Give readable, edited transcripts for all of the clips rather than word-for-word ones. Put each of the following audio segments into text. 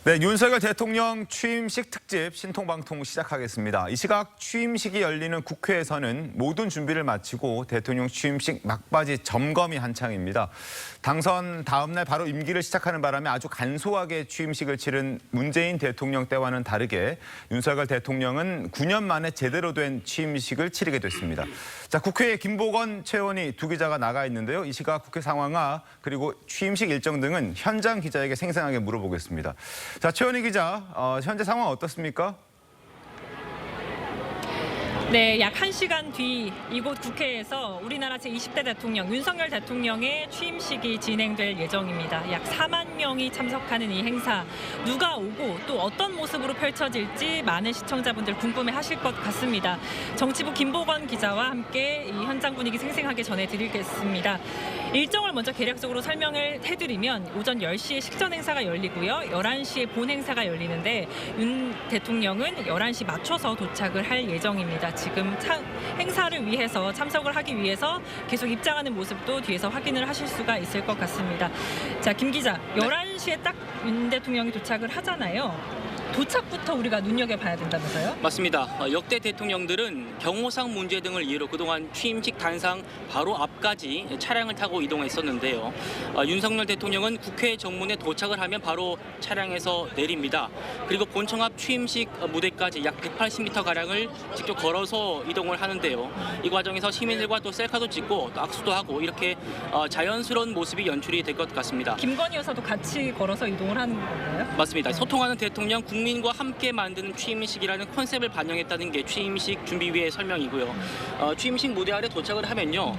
네, 윤석열 대통령 취임식 특집 신통방통 시작하겠습니다. 이 시각 취임식이 열리는 국회에서는 모든 준비를 마치고 대통령 취임식 막바지 점검이 한창입니다. 당선 다음 날 바로 임기를 시작하는 바람에 아주 간소하게 취임식을 치른 문재인 대통령 때와는 다르게 윤석열 대통령은 9년 만에 제대로 된 취임식을 치르게 됐습니다. 자, 국회에 김보건 최원희 두 기자가 나가 있는데요. 이 시각 국회 상황과 그리고 취임식 일정 등은 현장 기자에게 생생하게 물어보겠습니다. 자, 최원희 기자, 현재 상황 어떻습니까? 네, 약 1시간 뒤 이곳 국회에서 우리나라 제20대 대통령 윤석열 대통령의 취임식이 진행될 예정입니다. 약 4만 명이 참석하는 이 행사, 누가 오고 또 어떤 모습으로 펼쳐질지 많은 시청자분들 궁금해하실 것 같습니다. 정치부 김보건 기자와 함께 이 현장 분위기 생생하게 전해드리겠습니다. 일정을 먼저 개략적으로 설명을 해드리면 오전 10시에 식전 행사가 열리고요. 11시에 본 행사가 열리는데 윤 대통령은 11시 맞춰서 도착을 할 예정입니다. 지금 행사를 위해서 참석을 하기 위해서 계속 입장하는 모습도 뒤에서 확인을 하실 수가 있을 것 같습니다. 자, 김 기자, 11시에 딱 윤 대통령이 도착을 하잖아요. 도착부터 우리가 눈여겨봐야 된다면서요? 맞습니다. 역대 대통령들은 경호상 문제 등을 이유로 그동안 취임식 단상 바로 앞까지 차량을 타고 이동했었는데요. 윤석열 대통령은 국회 정문에 도착을 하면 바로 차량에서 내립니다. 그리고 본청 앞 취임식 무대까지 약 180m가량을 직접 걸어서 이동을 하는데요. 이 과정에서 시민들과 또 셀카도 찍고 또 악수도 하고 이렇게 자연스러운 모습이 연출이 될 것 같습니다. 김건희 여사도 같이 걸어서 이동을 하는 건가요? 맞습니다. 소통하는 대통령, 국민과 함께 만드는 취임식이라는 컨셉을 반영했다는 게 취임식 준비위의 설명이고요. 취임식 무대 아래 도착을 하면요.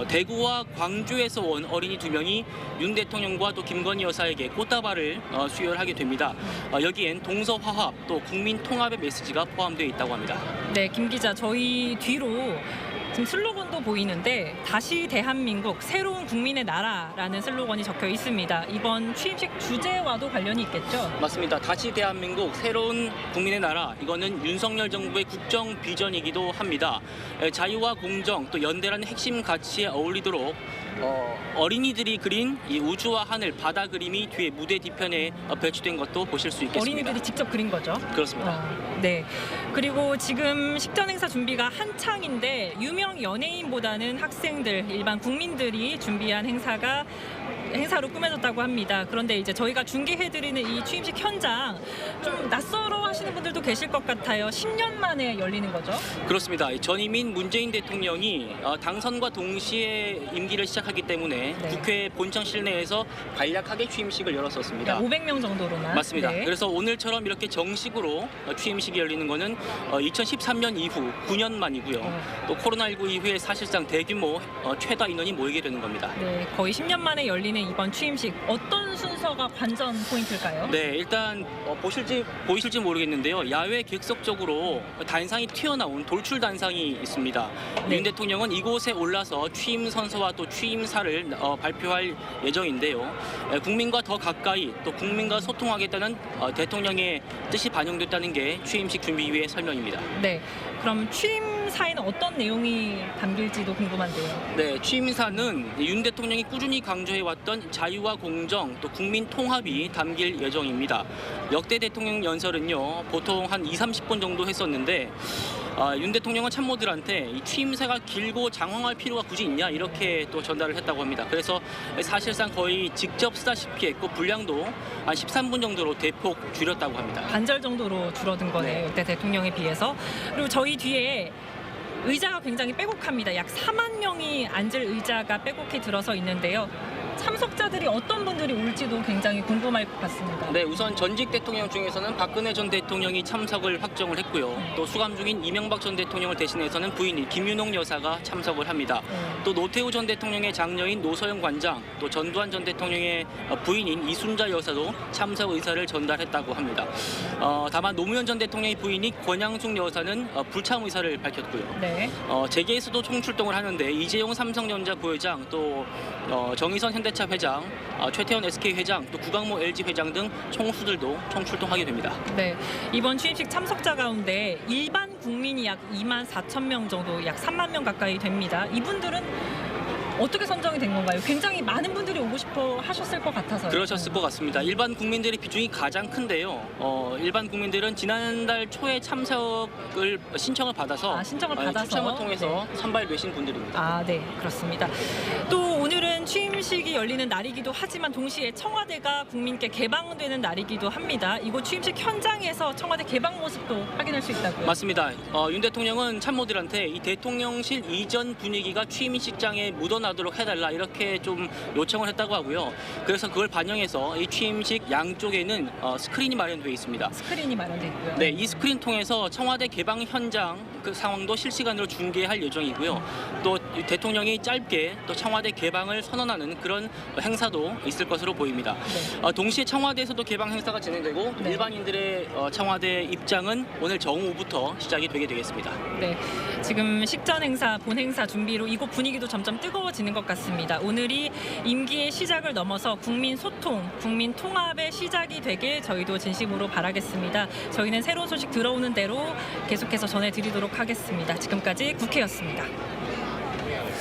대구와 광주에서 온 어린이 2명이 윤 대통령과 또 김건희 여사에게 꽃다발을 수여하게 됩니다. 여기엔 동서화합 또 국민 통합의 메시지가 포함되어 있다고 합니다. 네, 김 기자, 저희 뒤로 지금 슬로건도 보이는데 다시 대한민국 새로운 국민의 나라라는 슬로건이 적혀 있습니다. 이번 취임식 주제와도 관련이 있겠죠? 맞습니다. 다시 대한민국 새로운 국민의 나라, 이거는 윤석열 정부의 국정 비전이기도 합니다. 자유와 공정 또 연대라는 핵심 가치에 어울리도록 어린이들이 그린 이 우주와 하늘, 바다 그림이 뒤에 무대 뒤편에 배치된 것도 보실 수 있겠습니다. 어린이들이 직접 그린 거죠? 그렇습니다. 네. 그리고 지금 식전 행사 준비가 한창인데 유명 연예인보다는 학생들, 일반 국민들이 준비한 행사로 꾸며졌다고 합니다. 그런데 이제 저희가 중계해드리는 이 취임식 현장 좀 낯설어 하시는 분들도 계실 것 같아요. 10년 만에 열리는 거죠? 그렇습니다. 전임인 문재인 대통령이 당선과 동시에 임기를 시작하기 때문에 네. 국회 본청 실내에서 간략하게 취임식을 열었었습니다. 500명 정도로만. 맞습니다. 네. 그래서 오늘처럼 이렇게 정식으로 취임식이 열리는 것은 2013년 이후 9년 만이고요. 또 코로나19 이후에 사실상 대규모 최다 인원이 모이게 되는 겁니다. 네, 거의 10년 만에 열리는 이번 취임식, 어떤 순서가 관전 포인트일까요? 네, 일단 보이실지 모르겠는데요. 야외 객석적으로 단상이 튀어나온 돌출 단상이 있습니다. 네. 윤 대통령은 이곳에 올라서 취임 선서와 또 취임사를 발표할 예정인데요. 국민과 더 가까이 또 국민과 소통하겠다는 대통령의 뜻이 반영됐다는 게 취임식 준비위의 설명입니다. 네, 그럼 취임사에는 어떤 내용이 담길지도 궁금한데요. 네, 취임사는 윤 대통령이 꾸준히 강조해왔던 자유와 공정 또 국민 통합이 담길 예정입니다. 역대 대통령 연설은요, 보통 한 20-30분 정도 했었는데 윤 대통령은 참모들한테 이 취임사가 길고 장황할 필요가 굳이 있냐 이렇게 또 전달을 했다고 합니다. 그래서 사실상 거의 직접 쓰다시피 했고 분량도 한 13분 정도로 대폭 줄였다고 합니다. 반절 정도로 줄어든 거네요. 네. 역대 대통령에 비해서. 그리고 저희 뒤에 의자가 굉장히 빼곡합니다. 약 4만 명이 앉을 의자가 빼곡히 들어서 있는데요. 참석자들이 어떤 분들이 올지도 굉장히 궁금할 것 같습니다. 네, 우선 전직 대통령 중에서는 박근혜 전 대통령이 참석을 확정을 했고요. 또 수감 중인 이명박 전 대통령을 대신해서는 부인이 김윤옥 여사가 참석을 합니다. 또 노태우 전 대통령의 장녀인 노서영 관장, 또 전두환 전 대통령의 부인인 이순자 여사도 참석 의사를 전달했다고 합니다. 다만 노무현 전 대통령의 부인인 권양숙 여사는 불참 의사를 밝혔고요. 네. 재계에서도 총출동을 하는데 이재용 삼성전자 부회장, 또 정의선 현대차 회장, 최태원 SK 회장, 또 구강모 LG 회장 등 총수들도 총출동하게 됩니다. 네, 이번 취임식 참석자 가운데 일반 국민이 약 2만 4천 명 정도, 약 3만 명 가까이 됩니다. 이분들은 어떻게 선정이 된 건가요? 굉장히 많은 분들이 오고 싶어 하셨을 것 같아서요. 그러셨을 것 같습니다. 일반 국민들의 비중이 가장 큰데요. 일반 국민들은 지난달 초에 참석을 신청을 받아서 신청을 받아서 추첨을 통해서 선발되신 분들입니다. 네, 그렇습니다. 또 오늘은 취임식이 열리는 날이기도 하지만 동시에 청와대가 국민께 개방되는 날이기도 합니다. 이곳 취임식 현장에서 청와대 개방 모습도 확인할 수 있다고요? 맞습니다. 윤 대통령은 참모들한테 이 대통령실 이전 분위기가 취임식장에 묻어나도록 해달라 이렇게 좀 요청을 했다고 하고요. 그래서 그걸 반영해서 이 취임식 양쪽에는 스크린이 마련되어 있습니다. 스크린이 마련되어 있고요. 네, 이 스크린 통해서 청와대 개방 현장 그 상황도 실시간으로 중계할 예정이고요. 또 대통령이 짧게 또 청와대 개방을 선언하는 그런 행사도 있을 것으로 보입니다. 네. 동시에 청와대에서도 개방 행사가 진행되고 네. 일반인들의 청와대 입장은 오늘 정오부터 시작이 되게 되겠습니다. 네, 지금 식전 행사, 본 행사 준비로 이곳 분위기도 점점 뜨거워지는 것 같습니다. 오늘이 임기의 시작을 넘어서 국민 소통, 국민 통합의 시작이 되길 저희도 진심으로 바라겠습니다. 저희는 새로운 소식 들어오는 대로 계속해서 전해드리도록 하겠습니다. 지금까지 국회였습니다.